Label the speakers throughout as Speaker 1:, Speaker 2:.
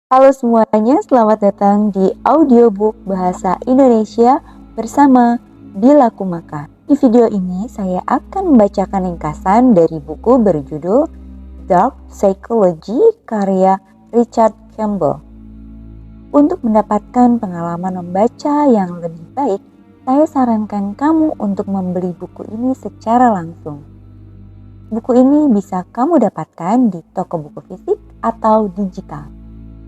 Speaker 1: Halo semuanya, selamat datang di audiobook Bahasa Indonesia bersama Dila Kumaka. Di video ini saya akan membacakan ringkasan dari buku berjudul Dark Psychology karya Richard Campbell. Untuk mendapatkan pengalaman membaca yang lebih baik, saya sarankan kamu untuk membeli buku ini secara langsung. Buku ini bisa kamu dapatkan di toko buku fisik atau digital.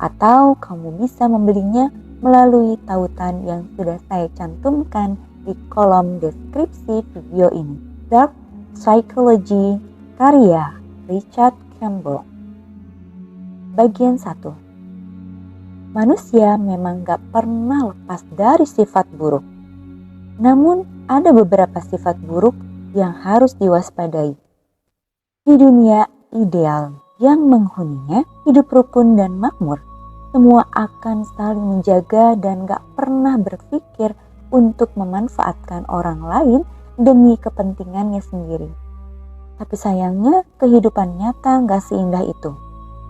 Speaker 1: Atau kamu bisa membelinya melalui tautan yang sudah saya cantumkan di kolom deskripsi video ini. Dark Psychology karya Richard Campbell. Bagian 1. Manusia memang gak pernah lepas dari sifat buruk. Namun ada beberapa sifat buruk yang harus diwaspadai. Di dunia ideal yang menghuninya, hidup rukun dan makmur, semua akan saling menjaga dan gak pernah berpikir untuk memanfaatkan orang lain demi kepentingannya sendiri. Tapi sayangnya kehidupan nyata gak seindah itu.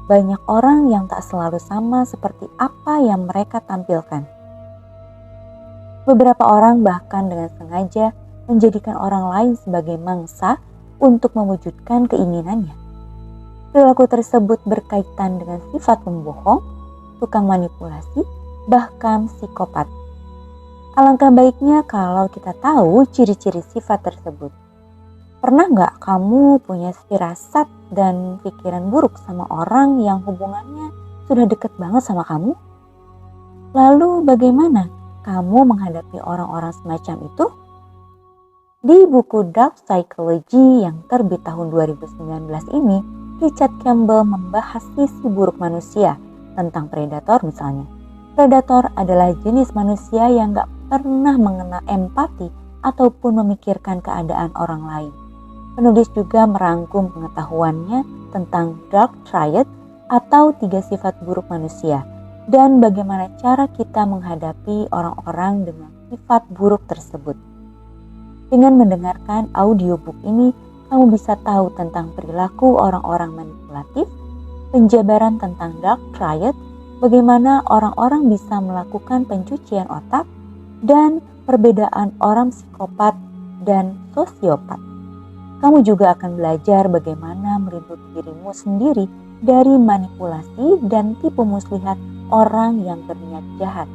Speaker 1: Banyak orang yang tak selalu sama seperti apa yang mereka tampilkan. Beberapa orang bahkan dengan sengaja menjadikan orang lain sebagai mangsa untuk mewujudkan keinginannya. Perilaku tersebut berkaitan dengan sifat pembohong, tukang manipulasi, bahkan psikopat. Alangkah baiknya kalau kita tahu ciri-ciri sifat tersebut. Pernah nggak kamu punya firasat dan pikiran buruk sama orang yang hubungannya sudah dekat banget sama kamu? Lalu bagaimana kamu menghadapi orang-orang semacam itu? Di buku Dark Psychology yang terbit tahun 2019 ini, Richard Campbell membahas sisi buruk manusia tentang predator misalnya. Predator adalah jenis manusia yang gak pernah mengenal empati ataupun memikirkan keadaan orang lain. Penulis juga merangkum pengetahuannya tentang Dark Triad atau 3 sifat buruk manusia dan bagaimana cara kita menghadapi orang-orang dengan sifat buruk tersebut. Dengan mendengarkan audiobook ini, kamu bisa tahu tentang perilaku orang-orang manipulatif, penjabaran tentang Dark Triad, bagaimana orang-orang bisa melakukan pencucian otak, dan perbedaan orang psikopat dan sosiopat. Kamu juga akan belajar bagaimana melindungi dirimu sendiri dari manipulasi dan tipu muslihat orang yang berniat jahat,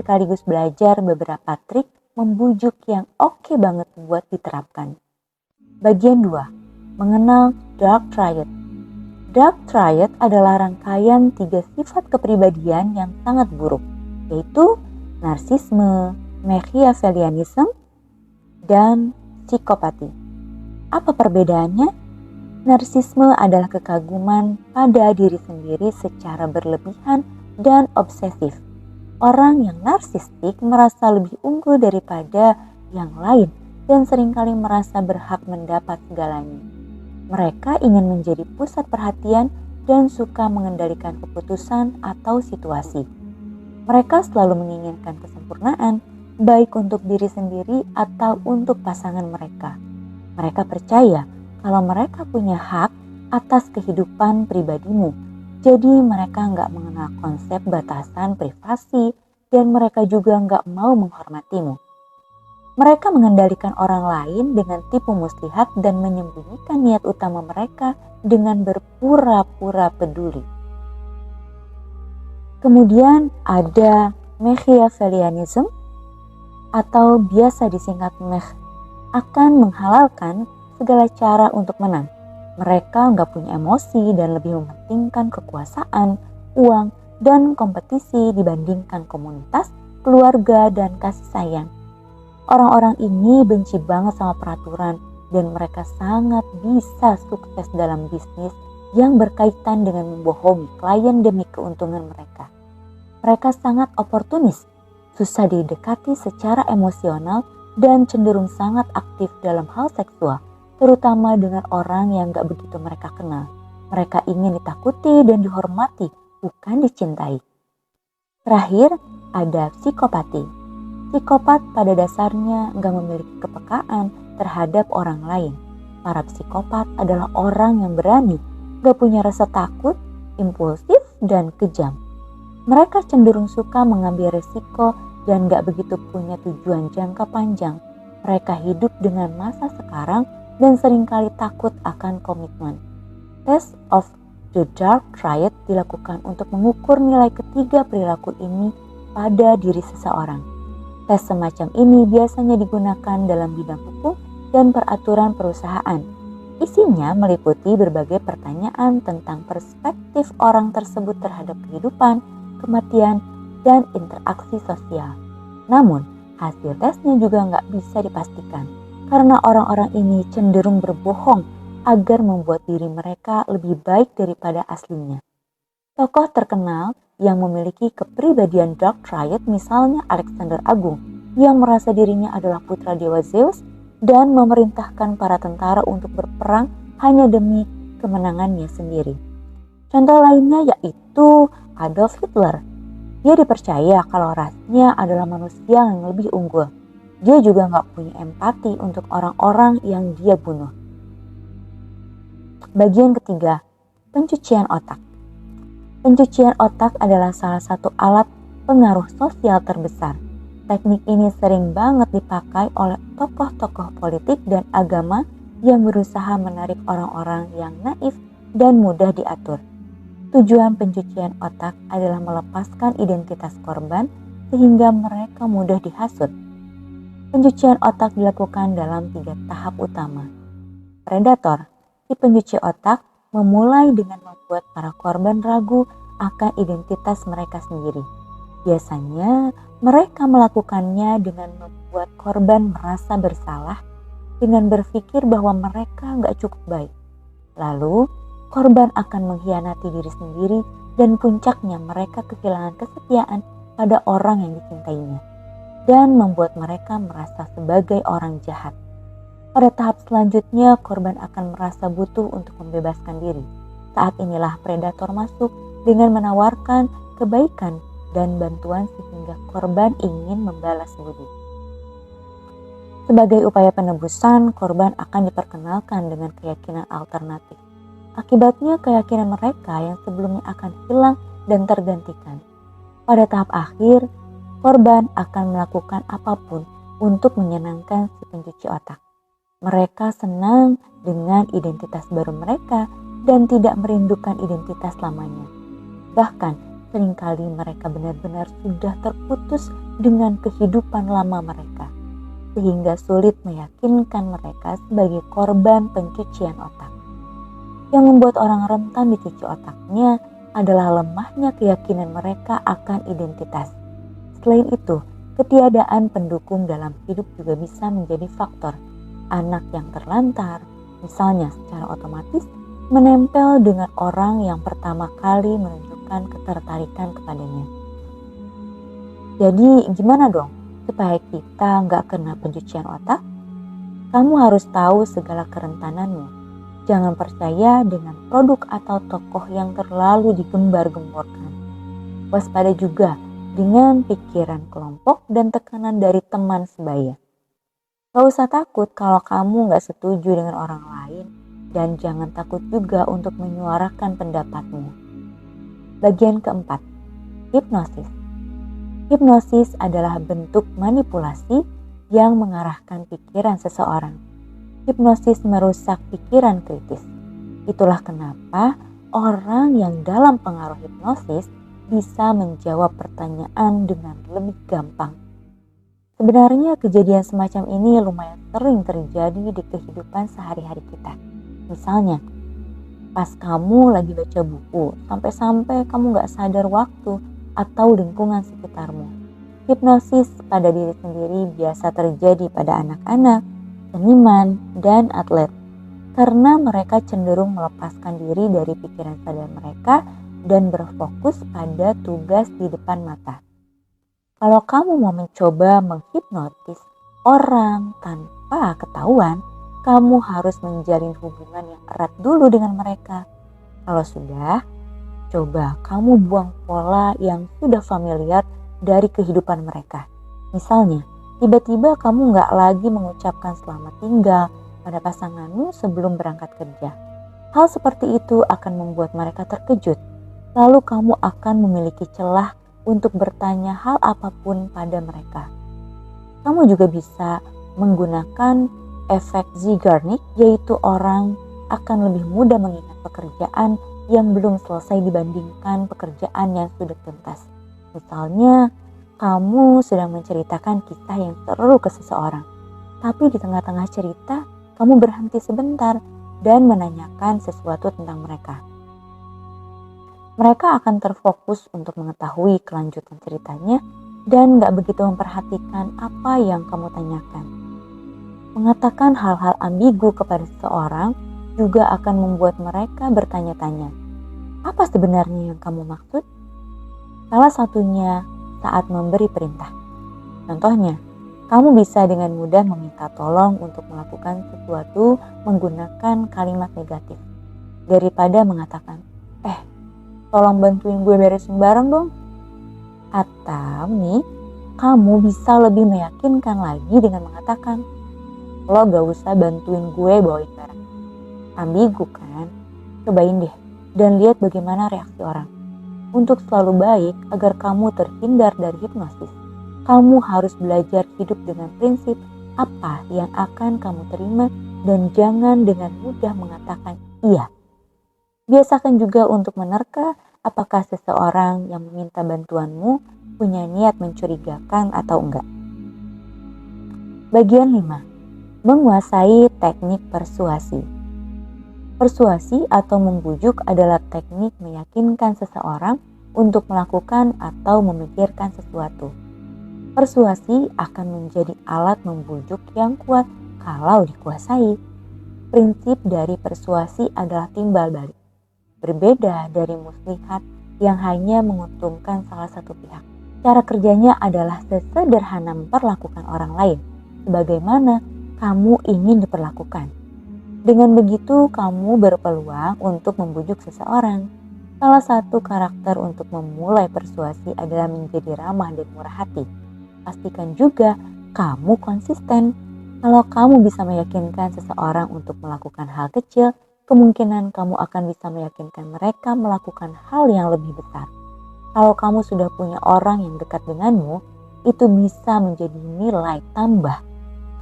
Speaker 1: sekaligus belajar beberapa trik membujuk yang oke banget buat diterapkan. Bagian 2. Mengenal Dark Triad. Dark Triad adalah rangkaian 3 sifat kepribadian yang sangat buruk, yaitu narsisme, Machiavellianism, dan psikopati. Apa perbedaannya? Narsisme adalah kekaguman pada diri sendiri secara berlebihan dan obsesif. Orang yang narsistik merasa lebih unggul daripada yang lain dan seringkali merasa berhak mendapat segalanya. Mereka ingin menjadi pusat perhatian dan suka mengendalikan keputusan atau situasi. Mereka selalu menginginkan kesempurnaan, baik untuk diri sendiri atau untuk pasangan mereka. Mereka percaya kalau mereka punya hak atas kehidupan pribadimu, jadi mereka nggak mengenal konsep batasan privasi dan mereka juga nggak mau menghormatimu. Mereka mengendalikan orang lain dengan tipu muslihat dan menyembunyikan niat utama mereka dengan berpura-pura peduli. Kemudian ada Machiavellianism atau biasa disingkat Mech, akan menghalalkan segala cara untuk menang. Mereka nggak punya emosi dan lebih mementingkan kekuasaan, uang, dan kompetisi dibandingkan komunitas, keluarga, dan kasih sayang. Orang-orang ini benci banget sama peraturan dan mereka sangat bisa sukses dalam bisnis yang berkaitan dengan membohongi klien demi keuntungan mereka. Mereka sangat oportunis, susah didekati secara emosional dan cenderung sangat aktif dalam hal seksual, terutama dengan orang yang gak begitu mereka kenal. Mereka ingin ditakuti dan dihormati, bukan dicintai. Terakhir, ada psikopati. Psikopat pada dasarnya gak memiliki kepekaan terhadap orang lain. Para psikopat adalah orang yang berani, gak punya rasa takut, impulsif, dan kejam. Mereka cenderung suka mengambil risiko dan gak begitu punya tujuan jangka panjang. Mereka hidup dengan masa sekarang dan seringkali takut akan komitmen. Test of the Dark Triad dilakukan untuk mengukur nilai ketiga perilaku ini pada diri seseorang. Tes semacam ini biasanya digunakan dalam bidang hukum dan peraturan perusahaan. Isinya meliputi berbagai pertanyaan tentang perspektif orang tersebut terhadap kehidupan, kematian, dan interaksi sosial. Namun, hasil tesnya juga nggak bisa dipastikan karena orang-orang ini cenderung berbohong agar membuat diri mereka lebih baik daripada aslinya. Tokoh terkenal yang memiliki kepribadian Dark Triad misalnya Alexander Agung yang merasa dirinya adalah putra dewa Zeus dan memerintahkan para tentara untuk berperang hanya demi kemenangannya sendiri. Contoh lainnya yaitu Adolf Hitler. Dia dipercaya kalau rasnya adalah manusia yang lebih unggul. Dia juga gak punya empati untuk orang-orang yang dia bunuh. Bagian ketiga, pencucian otak. Pencucian otak adalah salah satu alat pengaruh sosial terbesar. Teknik ini sering banget dipakai oleh tokoh-tokoh politik dan agama yang berusaha menarik orang-orang yang naif dan mudah diatur. Tujuan pencucian otak adalah melepaskan identitas korban sehingga mereka mudah dihasut. Pencucian otak dilakukan dalam 3 tahap utama. Predator, si pencuci otak, memulai dengan membuat para korban ragu akan identitas mereka sendiri. Biasanya mereka melakukannya dengan membuat korban merasa bersalah dengan berpikir bahwa mereka nggak cukup baik. Lalu korban akan mengkhianati diri sendiri dan puncaknya mereka kehilangan kesetiaan pada orang yang dicintainya dan membuat mereka merasa sebagai orang jahat. Pada tahap selanjutnya, korban akan merasa butuh untuk membebaskan diri. Saat inilah predator masuk dengan menawarkan kebaikan dan bantuan sehingga korban ingin membalas budi. Sebagai upaya penebusan, korban akan diperkenalkan dengan keyakinan alternatif. Akibatnya keyakinan mereka yang sebelumnya akan hilang dan tergantikan. Pada tahap akhir, korban akan melakukan apapun untuk menyenangkan si pencuci otak. Mereka senang dengan identitas baru mereka dan tidak merindukan identitas lamanya. Bahkan seringkali mereka benar-benar sudah terputus dengan kehidupan lama mereka, sehingga sulit meyakinkan mereka sebagai korban pencucian otak. Yang membuat orang rentan dicuci otaknya adalah lemahnya keyakinan mereka akan identitas. Selain itu, ketiadaan pendukung dalam hidup juga bisa menjadi faktor. Anak yang terlantar, misalnya secara otomatis, menempel dengan orang yang pertama kali menunjukkan ketertarikan kepadanya. Jadi gimana dong supaya kita nggak kena pencucian otak? Kamu harus tahu segala kerentanannya. Jangan percaya dengan produk atau tokoh yang terlalu digembar-gemborkan. Waspada juga dengan pikiran kelompok dan tekanan dari teman sebaya. Gak usah takut kalau kamu gak setuju dengan orang lain dan jangan takut juga untuk menyuarakan pendapatmu. Bagian keempat, hipnosis. Hipnosis adalah bentuk manipulasi yang mengarahkan pikiran seseorang. Hipnosis merusak pikiran kritis. Itulah kenapa orang yang dalam pengaruh hipnosis bisa menjawab pertanyaan dengan lebih gampang. Sebenarnya kejadian semacam ini lumayan sering terjadi di kehidupan sehari-hari kita. Misalnya, pas kamu lagi baca buku, sampai-sampai kamu gak sadar waktu atau lingkungan sekitarmu. Hipnosis pada diri sendiri biasa terjadi pada anak-anak, seniman, dan atlet karena mereka cenderung melepaskan diri dari pikiran sadar mereka dan berfokus pada tugas di depan mata. Kalau kamu mau mencoba menghipnotis orang tanpa ketahuan, kamu harus menjalin hubungan yang erat dulu dengan mereka. Kalau sudah, coba kamu buang pola yang sudah familiar dari kehidupan mereka. Misalnya, tiba-tiba kamu gak lagi mengucapkan selamat tinggal pada pasanganmu sebelum berangkat kerja. Hal seperti itu akan membuat mereka terkejut. Lalu kamu akan memiliki celah untuk bertanya hal apapun pada mereka. Kamu juga bisa menggunakan efek Zeigarnik, yaitu orang akan lebih mudah mengingat pekerjaan yang belum selesai dibandingkan pekerjaan yang sudah tuntas. Misalnya, kamu sedang menceritakan kisah yang seru ke seseorang, tapi di tengah-tengah cerita, kamu berhenti sebentar dan menanyakan sesuatu tentang mereka. Mereka akan terfokus untuk mengetahui kelanjutan ceritanya dan gak begitu memperhatikan apa yang kamu tanyakan. Mengatakan hal-hal ambigu kepada seseorang juga akan membuat mereka bertanya-tanya, apa sebenarnya yang kamu maksud? Salah satunya saat memberi perintah. Contohnya, kamu bisa dengan mudah meminta tolong untuk melakukan sesuatu menggunakan kalimat negatif daripada mengatakan, tolong bantuin gue beresin barang dong. Atau nih, kamu bisa lebih meyakinkan lagi dengan mengatakan, lo gak usah bantuin gue bawain barang. Ambigu kan? Cobain deh dan lihat bagaimana reaksi orang. Untuk selalu baik agar kamu terhindar dari hipnosis, kamu harus belajar hidup dengan prinsip apa yang akan kamu terima dan jangan dengan mudah mengatakan iya. Biasakan juga untuk menerka apakah seseorang yang meminta bantuanmu punya niat mencurigakan atau enggak. Bagian 5. Menguasai teknik persuasi. Persuasi atau membujuk adalah teknik meyakinkan seseorang untuk melakukan atau memikirkan sesuatu. Persuasi akan menjadi alat membujuk yang kuat kalau dikuasai. Prinsip dari persuasi adalah timbal balik. Berbeda dari muslihat yang hanya menguntungkan salah satu pihak. Cara kerjanya adalah sesederhana memperlakukan orang lain sebagaimana kamu ingin diperlakukan. Dengan begitu, kamu berpeluang untuk membujuk seseorang. Salah satu karakter untuk memulai persuasi adalah menjadi ramah dan murah hati. Pastikan juga kamu konsisten. Kalau kamu bisa meyakinkan seseorang untuk melakukan hal kecil, kemungkinan kamu akan bisa meyakinkan mereka melakukan hal yang lebih besar. Kalau kamu sudah punya orang yang dekat denganmu, itu bisa menjadi nilai tambah.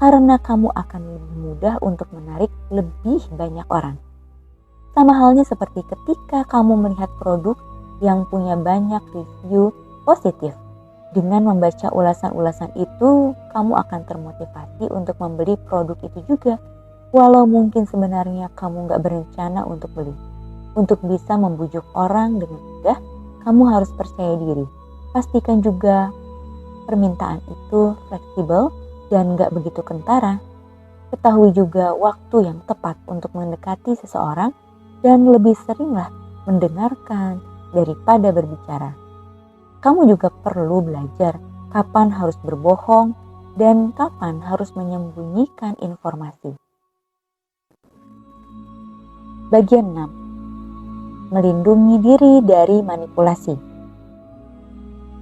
Speaker 1: Karena kamu akan lebih mudah untuk menarik lebih banyak orang. Sama halnya seperti ketika kamu melihat produk yang punya banyak review positif. Dengan membaca ulasan-ulasan itu, kamu akan termotivasi untuk membeli produk itu juga. Walau mungkin sebenarnya kamu gak berencana untuk beli. Untuk bisa membujuk orang dengan mudah, kamu harus percaya diri. Pastikan juga permintaan itu fleksibel dan gak begitu kentara. Ketahui juga waktu yang tepat untuk mendekati seseorang dan lebih seringlah mendengarkan daripada berbicara. Kamu juga perlu belajar kapan harus berbohong dan kapan harus menyembunyikan informasi. Bagian 6. Melindungi diri dari manipulasi.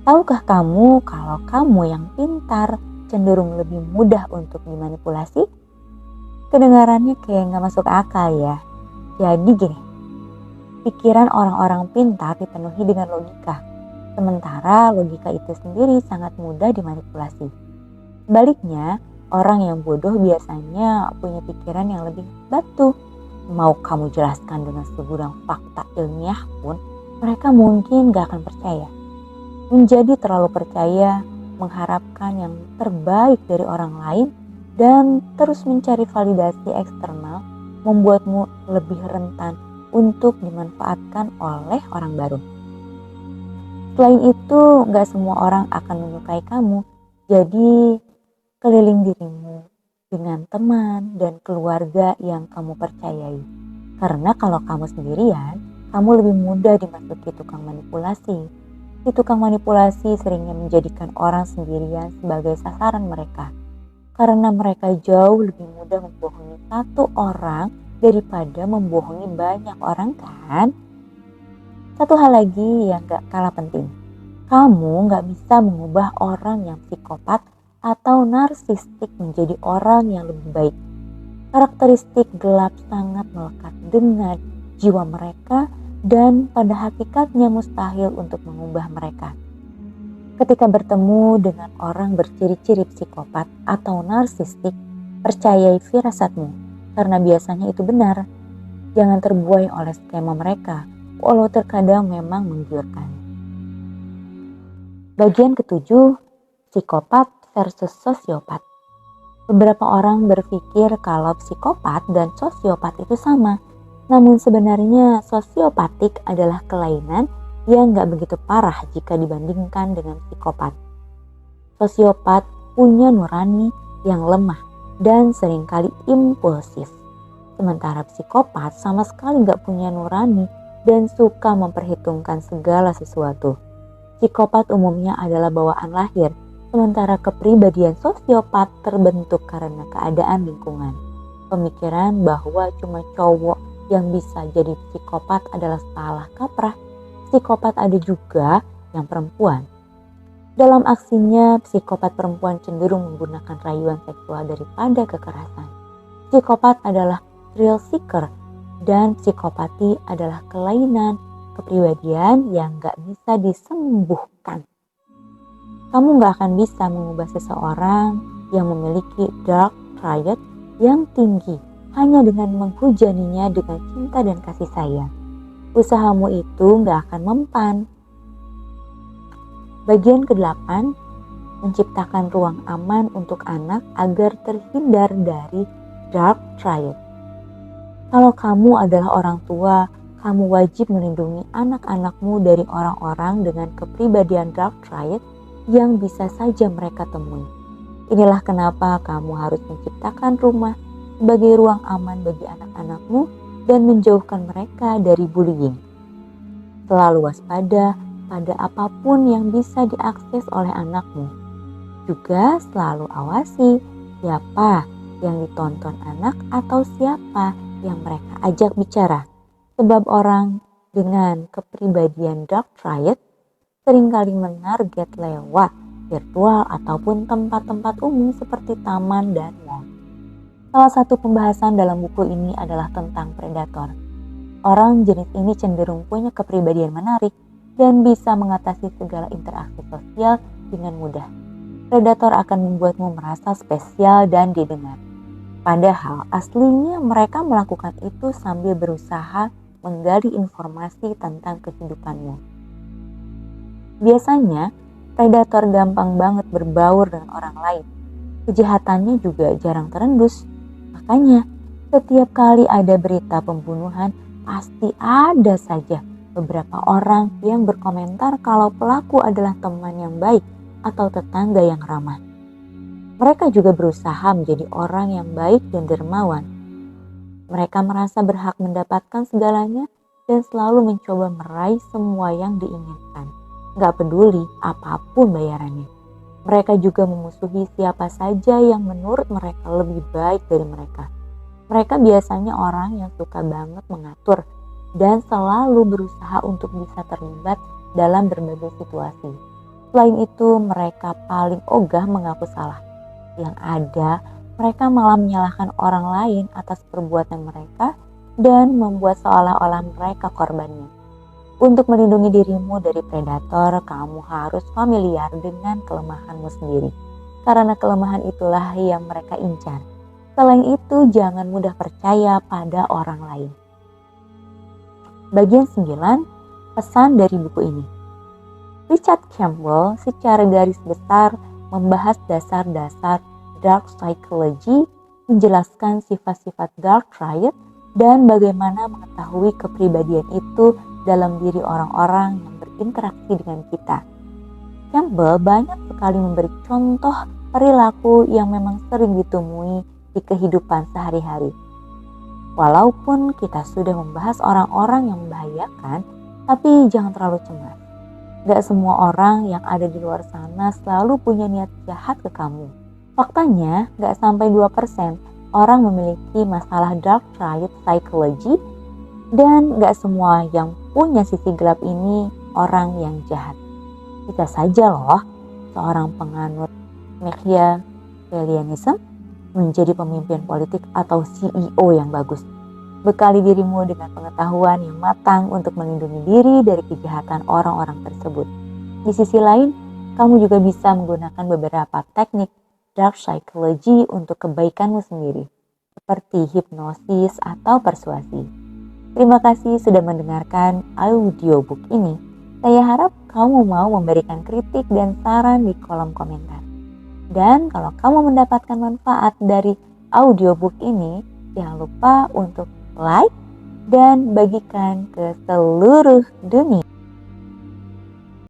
Speaker 1: Tahukah kamu kalau kamu yang pintar cenderung lebih mudah untuk dimanipulasi? Kedengarannya kayak gak masuk akal ya. Jadi gini, pikiran orang-orang pintar dipenuhi dengan logika. Sementara logika itu sendiri sangat mudah dimanipulasi. Sebaliknya, orang yang bodoh biasanya punya pikiran yang lebih batu. Mau kamu jelaskan dengan segudang fakta ilmiah pun, mereka mungkin gak akan percaya. Menjadi terlalu percaya, mengharapkan yang terbaik dari orang lain, dan terus mencari validasi eksternal membuatmu lebih rentan untuk dimanfaatkan oleh orang baru. Selain itu, gak semua orang akan menyukai kamu, jadi keliling dirimu dengan teman dan keluarga yang kamu percayai. Karena kalau kamu sendirian, kamu lebih mudah dimasuki tukang manipulasi. Si tukang manipulasi seringnya menjadikan orang sendirian sebagai sasaran mereka. Karena mereka jauh lebih mudah membohongi satu orang daripada membohongi banyak orang kan? Satu hal lagi yang gak kalah penting. Kamu gak bisa mengubah orang yang psikopat atau narsistik menjadi orang yang lebih baik. Karakteristik gelap sangat melekat dengan jiwa mereka dan pada hakikatnya mustahil untuk mengubah mereka. Ketika bertemu dengan orang berciri-ciri psikopat atau narsistik, percayai firasatmu, karena biasanya itu benar. Jangan terbuai oleh skema mereka, walau terkadang memang menggiurkan. Bagian ketujuh, psikopat versus sosiopat. Beberapa orang berpikir kalau psikopat dan sosiopat itu sama. Namun sebenarnya sosiopatik adalah kelainan yang gak begitu parah jika dibandingkan dengan psikopat. Sosiopat punya nurani yang lemah dan seringkali impulsif. Sementara psikopat sama sekali gak punya nurani dan suka memperhitungkan segala sesuatu. Psikopat umumnya adalah bawaan lahir, sementara kepribadian sosiopat terbentuk karena keadaan lingkungan. Pemikiran bahwa cuma cowok yang bisa jadi psikopat adalah salah kaprah. Psikopat ada juga yang perempuan. Dalam aksinya, psikopat perempuan cenderung menggunakan rayuan seksual daripada kekerasan. Psikopat adalah thrill seeker dan psikopati adalah kelainan kepribadian yang gak bisa disembuhkan. Kamu gak akan bisa mengubah seseorang yang memiliki dark triad yang tinggi hanya dengan menghujaninya dengan cinta dan kasih sayang. Usahamu itu gak akan mempan. Bagian ke-8, menciptakan ruang aman untuk anak agar terhindar dari dark triad. Kalau kamu adalah orang tua, kamu wajib melindungi anak-anakmu dari orang-orang dengan kepribadian dark triad yang bisa saja mereka temui. Inilah kenapa kamu harus menciptakan rumah sebagai ruang aman bagi anak-anakmu dan menjauhkan mereka dari bullying. Selalu waspada pada apapun yang bisa diakses oleh anakmu. Juga selalu awasi siapa yang ditonton anak atau siapa yang mereka ajak bicara. Sebab orang dengan kepribadian dark triad seringkali menarget lewat virtual ataupun tempat-tempat umum seperti taman dan mall. Salah satu pembahasan dalam buku ini adalah tentang predator. Orang jenis ini cenderung punya kepribadian menarik dan bisa mengatasi segala interaksi sosial dengan mudah. Predator akan membuatmu merasa spesial dan didengar. Padahal aslinya mereka melakukan itu sambil berusaha menggali informasi tentang kehidupanmu. Biasanya, predator gampang banget berbaur dengan orang lain. Kejahatannya juga jarang terendus. Makanya, setiap kali ada berita pembunuhan, pasti ada saja beberapa orang yang berkomentar kalau pelaku adalah teman yang baik atau tetangga yang ramah. Mereka juga berusaha menjadi orang yang baik dan dermawan. Mereka merasa berhak mendapatkan segalanya dan selalu mencoba meraih semua yang diinginkan. Gak peduli apapun bayarannya. Mereka juga memusuhi siapa saja yang menurut mereka lebih baik dari mereka. Mereka biasanya orang yang suka banget mengatur dan selalu berusaha untuk bisa terlibat dalam berbagai situasi. Selain itu, mereka paling ogah mengaku salah. Yang ada, mereka malah menyalahkan orang lain atas perbuatan mereka dan membuat seolah-olah mereka korbannya. Untuk melindungi dirimu dari predator, kamu harus familiar dengan kelemahanmu sendiri. Karena kelemahan itulah yang mereka incar. Selain itu, jangan mudah percaya pada orang lain. Bagian 9, pesan dari buku ini. Richard Campbell secara garis besar membahas dasar-dasar dark psychology, menjelaskan sifat-sifat dark triad, dan bagaimana mengetahui kepribadian itu dalam diri orang-orang yang berinteraksi dengan kita. Campbell banyak sekali memberi contoh perilaku yang memang sering ditemui di kehidupan sehari-hari. Walaupun kita sudah membahas orang-orang yang membahayakan, tapi jangan terlalu cemas. Gak semua orang yang ada di luar sana selalu punya niat jahat ke kamu. Faktanya, gak sampai 2% orang memiliki masalah dark triad psychology, dan gak semua yang punya sisi gelap ini orang yang jahat. Bisa saja loh, seorang penganut Machiavellianism menjadi pemimpin politik atau CEO yang bagus. Bekali dirimu dengan pengetahuan yang matang untuk melindungi diri dari kejahatan orang-orang tersebut. Di sisi lain, kamu juga bisa menggunakan beberapa teknik dark psychology untuk kebaikanmu sendiri, seperti hipnosis atau persuasi. Terima kasih sudah mendengarkan audiobook ini. Saya harap kamu mau memberikan kritik dan saran di kolom komentar. Dan kalau kamu mendapatkan manfaat dari audiobook ini, jangan lupa untuk like dan bagikan ke seluruh dunia.